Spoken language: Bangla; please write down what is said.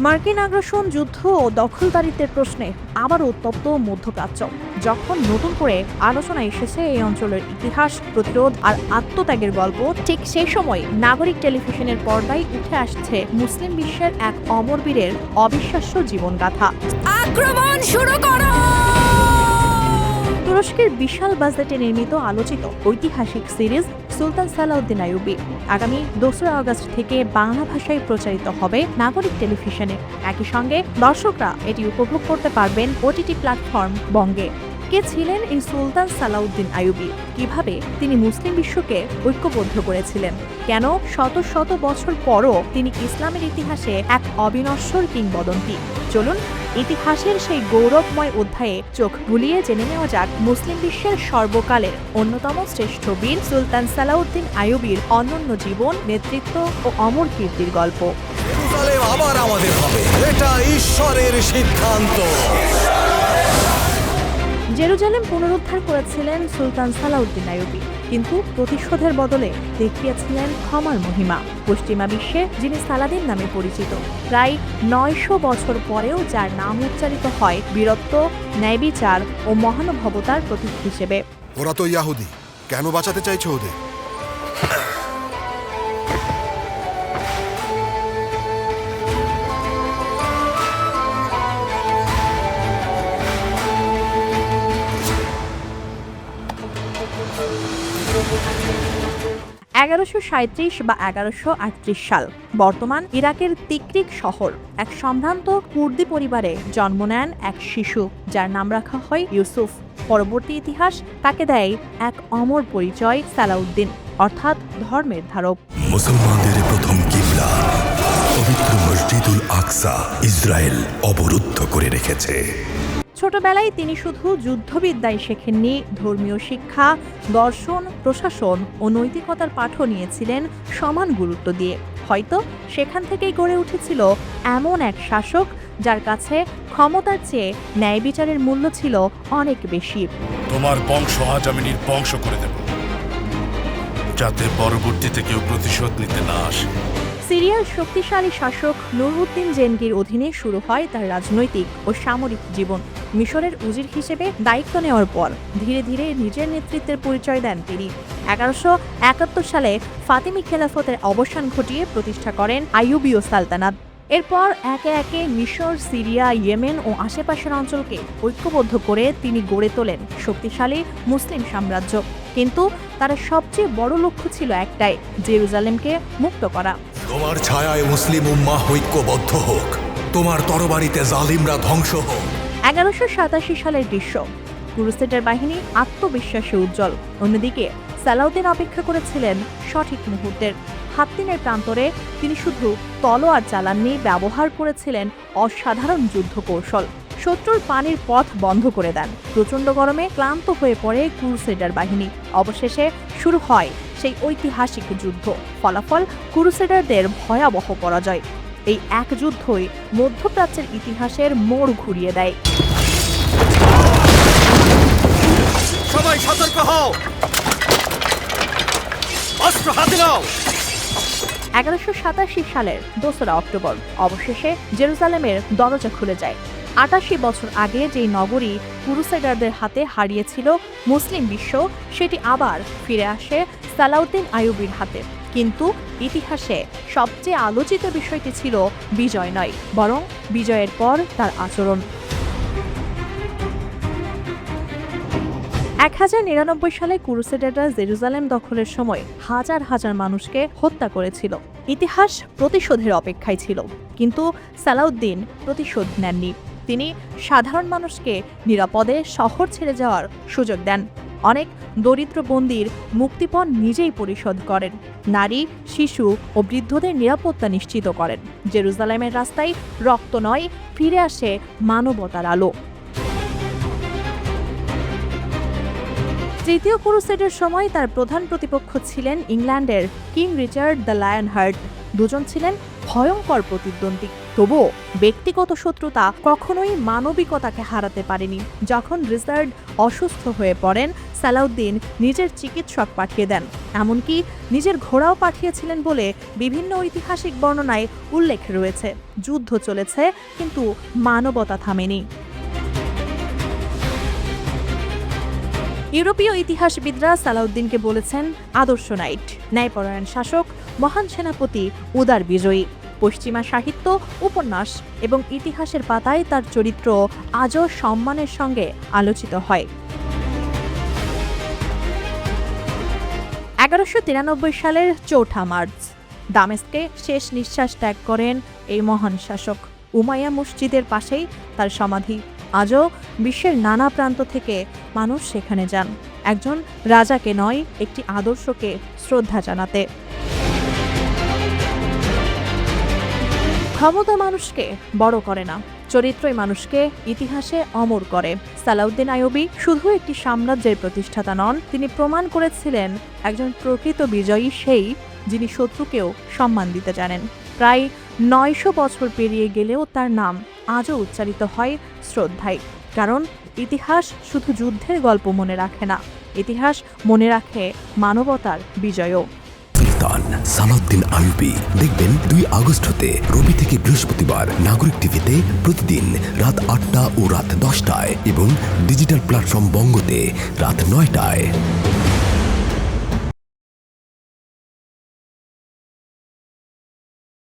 মার্কিন আগ্রাসন, যুদ্ধ ও দখলদারিত্বের প্রশ্নে আবারও উত্তপ্ত মধ্যপ্রাচ্য। যখন নতুন করে আলোচনা এসেছে এই অঞ্চলের ইতিহাস, প্রতিরোধ আর আত্মত্যাগের গল্প, ঠিক সেই সময় নাগরিক টেলিভিশনের পর্দায় উঠে আসছে মুসলিম বিশ্বের এক অমর বীরের অবিশ্বাস্য জীবনগাথা। আক্রমণ শুরু করো! তুরস্কের বিশাল বাজেটে নির্মিত আলোচিত ঐতিহাসিক সিরিজ সুলতান সালাউদ্দিন আইয়ুবী আগামী 2 আগস্ট থেকে বাংলা ভাষায় প্রচারিত হবে নাগরিক টেলিভিশনে। একই সঙ্গে দর্শকরা এটি উপভোগ করতে পারবেন ওটিটি প্ল্যাটফর্ম বঙ্গে। কে ছিলেন এই সুলতান সালাউদ্দিন আইয়ুবী? কিভাবে তিনি মুসলিম বিশ্বকে ঐক্যবদ্ধ করেছিলেন? কেন শত শত বছর পরও তিনি ইসলামের ইতিহাসে এক অবিনশ্বর কিংবদন্তি? চলুন ইতিহাসের সেই গৌরবময় অধ্যায়ে চোখ বুলিয়ে জেনে নেওয়া যাক মুসলিম বিশ্বের সর্বকালের অন্যতম শ্রেষ্ঠ বীর সুলতান সালাউদ্দিন আইয়ুবীর অনন্য জীবন, নেতৃত্ব ও অমর কীর্তির গল্প। জেরুজালেম আবার আমাদের হবে, এটা ঈশ্বরের সিদ্ধান্ত। জেরুজালেম পুনরুদ্ধার করেছিলেন সুলতান সালাউদ্দিন আইয়ুবী, কিন্তু প্রতিশোধের বদলে দেখিয়েছিলেন ক্ষমার মহিমা। পশ্চিমা বিশ্বে যিনি সালাদিন নামে পরিচিত, প্রায় 900 বছর পরেও যার নাম উচ্চারিত হয় বীরত্ব, ন্যায়বিচার ও মহানুভবতার প্রতীক হিসেবে। ওরা তো ইয়াহুদি, কেন বাঁচাতে চাইছো ওদের? 1137 বা 1138 সাল। বর্তমান ইরাকের তিকরিক শহর। এক সম্ভ্রান্ত কুর্দি পরিবারে জন্ম নেন এক শিশু, যার নাম রাখা হয় ইউসুফ। পরবর্তী ইতিহাস তাকে দেয় এক অমর পরিচয়, সালাউদ্দিন, অর্থাৎ ধর্মের ধারক। মুসলমানদের প্রথম কিবলা পবিত্র মসজিদুল আকসা ইসরায়েল অবরুদ্ধ করে রেখেছে। ছোটবেলায় তিনি শুধু যুদ্ধবিদ্যায় শেখেননি, ধর্মীয় শিক্ষা, দর্শন, প্রশাসন ও নৈতিকতার পাঠও নিয়েছিলেন সমান গুরুত্ব দিয়ে। হয়তো সেখান থেকেই গড়ে উঠেছিল এমন এক শাসক যার কাছে ক্ষমতার চেয়ে ন্যায় বিচারের মূল্য ছিল অনেক বেশি। তোমার বংশ আজ আমি নির্বংশ করে দেব, যাতে পরবর্তীতে কেউ প্রতিশোধ নিতে না আসে। সিরিয়ার শক্তিশালী শাসক নুরউদ্দিন জেনগির অধীনে শুরু হয় তার রাজনৈতিক ও সামরিক জীবন। মিশরের উজির হিসেবে দায়িত্ব নেওয়ার পর ধীরে ধীরে নিজের নেতৃত্বের পরিচয় দেন তিনি। 1171 সালে ফাতিমি খেলাফতের অবসান ঘটিয়ে প্রতিষ্ঠা করেন আইয়ুবীয় সালতানাত। এরপর একে একে মিশর, সিরিয়া, ইয়েমেন ও আশেপাশের অঞ্চলকে ঐক্যবদ্ধ করে তিনি গড়ে তোলেন শক্তিশালী মুসলিম সাম্রাজ্য। কিন্তু তার সবচেয়ে বড় লক্ষ্য ছিল একটাই, জেরুজালেমকে মুক্ত করা। তোমার ছায়ায় মুসলিম উম্মাহ ঐক্যবদ্ধ হোক, তোমার তরবারিতে জালিমরা ধ্বংস হোক। 1187 সালের দৃশ্য। ক্রুসেডার বাহিনী আত্মবিশ্বাসে উজ্জ্বল। অন্যদিকে সালাউদ্দিন অপেক্ষা করেছিলেন সঠিক মুহূর্তের। হাত্তিনের প্রান্তরে তিনি শুধু তলোয়ার চালাননি, ব্যবহার করেছিলেন অসাধারণ যুদ্ধ কৌশল। শত্রুর পানির পথ বন্ধ করে দেন। প্রচণ্ড গরমে ক্লান্ত হয়ে পড়ে ক্রুসেডার বাহিনী। অবশেষে শুরু হয় সেই ঐতিহাসিক যুদ্ধ। ফলাফল ক্রুসেডারদের ভয়াবহ পরাজয়। এই এক যুদ্ধই মধ্যপ্রাচ্যের ইতিহাসের মোড় ঘুরিয়ে দেয়। সবাই সতর্ক হও, অস্ত্র হাতে নাও। 1187 সালের 2 অক্টোবর অবশেষে জেরুজালেমের দরজা খুলে যায়। 88 বছর আগে যেই নগরী ক্রুসেডারদের হাতে হারিয়েছিল মুসলিম বিশ্ব, সেটি আবার ফিরে আসে সালাউদ্দিন আইয়ুবীর হাতে। কিন্তু ইতিহাসে সবচেয়ে আলোচিত বিষয়টি ছিল বিজয় নয়, বরং বিজয়ের পর তার আচরণ। 1099 সালে ক্রুসেডাররা জেরুজালেম দখলের সময় হাজার হাজার মানুষকে হত্যা করেছিল। ইতিহাস প্রতিশোধের অপেক্ষায় ছিল, কিন্তু সালাউদ্দিন প্রতিশোধ নেননি। তিনি সাধারণ মানুষকে নিরাপদে শহর ছেড়ে যাওয়ার সুযোগ দেন। অনেক দরিদ্র বন্দীর মুক্তিপণ নিজেই পরিশোধ করেন। নারী, শিশু ও বৃদ্ধদের নিরাপত্তা নিশ্চিত করেন। জেরুজালেমের রাস্তায় রক্ত নয়, ফিরে আসে মানবতার আলো। তৃতীয় ক্রুসেডের সময় তার প্রধান প্রতিপক্ষ ছিলেন ইংল্যান্ডের king Richard the lion heart. দুজন ছিলেন ভয়ঙ্কর প্রতিদ্বন্দ্বী, তবুও ব্যক্তিগত শত্রুতা কখনোই মানবিকতাকে হারাতে পারেনি। যখন রিচার্ড অসুস্থ হয়ে পড়েন, সালাউদ্দিন নিজের চিকিৎসক পাঠিয়ে দেন, এমনকি নিজের ঘোড়াও পাঠিয়েছিলেন বলে বিভিন্ন ঐতিহাসিক বর্ণনায় উল্লেখ রয়েছে। যুদ্ধ চলেছে, কিন্তু মানবতা থামেনি। ইউরোপীয় ইতিহাসবিদরা সালাউদ্দিনকে বলেছেন আদর্শ নাইট, ন্যায়পরায়ণ শাসক, মহান সেনাপতি, উদার বিজয়ী। পশ্চিমা সাহিত্য, উপন্যাস এবং ইতিহাসের পাতায় তার চরিত্র আজও সম্মানের সঙ্গে আলোচিত হয়। 1193 সালের 4 মার্চ দামেস্কে শেষ নিঃশ্বাস ত্যাগ করেন এই মহান শাসক। উমাইয়া মসজিদের পাশেই তার সমাধি। আজও বিশ্বের নানা প্রান্ত থেকে মানুষ সেখানে যান, একজন রাজাকে নয়, একটি আদর্শকে শ্রদ্ধা জানাতে। ক্ষমতা মানুষকে বড় করে না, চরিত্রই মানুষকে ইতিহাসে অমর করে। সালাউদ্দিন আইয়ুবী শুধু একটি সাম্রাজ্যের প্রতিষ্ঠাতা নন, তিনি প্রমাণ করেছিলেন একজন প্রকৃত বিজয়ী সেই, যিনি শত্রুকেও সম্মান দিতে জানেন। প্রায় 900 বছর পেরিয়ে গেলেও তার নাম আজও উচ্চারিত হয় শ্রদ্ধায়, কারণ ইতিহাস শুধু যুদ্ধের গল্প মনে রাখে না, ইতিহাস মনে রাখে মানবতার বিজয়ও। সুলতান সালাউদ্দিন আইয়ুবী দেখবেন 2 আগস্ট হতে রবি থেকে বৃহস্পতিবার নাগরিক টিভিতে প্রতিদিন রাত 8টা ও রাত 10টায় এবং ডিজিটাল প্ল্যাটফর্ম বঙ্গতে রাত 9টায়।